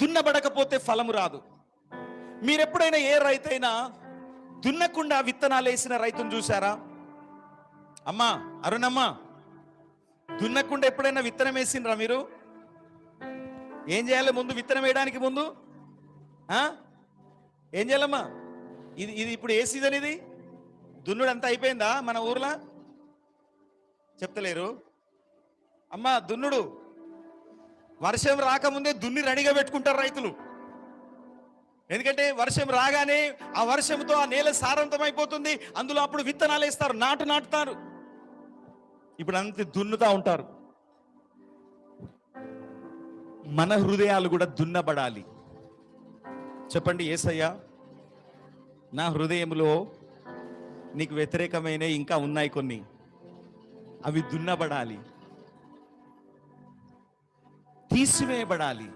దున్నబడకపోతే ఫలము రాదు. మీరెప్పుడైనా ఏ రైతైనా దున్నకుండా విత్తనాలు వేసిన రైతును చూసారా? అమ్మా అరుణమ్మ, దున్నకుండా ఎప్పుడైనా విత్తనం వేసిండ్రా మీరు? ఏం చేయాలి ముందు? విత్తనం వేయడానికి ముందు ఏం చేయాలమ్మా? ఇది ఇది ఇప్పుడు ఏ సీజన్? ఇది దున్నుడు అంతా అయిపోయిందా మన ఊర్లో? చెప్తలేరు అమ్మా. దున్నుడు వర్షం రాకముందే దున్ని రెడీగా పెట్టుకుంటారు రైతులు. ఎందుకంటే వర్షం రాగానే ఆ వర్షంతో ఆ నేల సారవంతమైపోతుంది. అందులో అప్పుడు విత్తనాలు వేస్తారు, నాటుతారు. ఇప్పుడు అంతే దున్నుతా ఉంటారు. మన హృదయాలు కూడా దున్నబడాలి. చెప్పండి, యేసయ్యా నా హృదయంలో నీకు వ్యతిరేకమైన ఇంకా ఉన్నాయి కొన్ని, అవి దున్నబడాలి, తీసివేయబడాలి.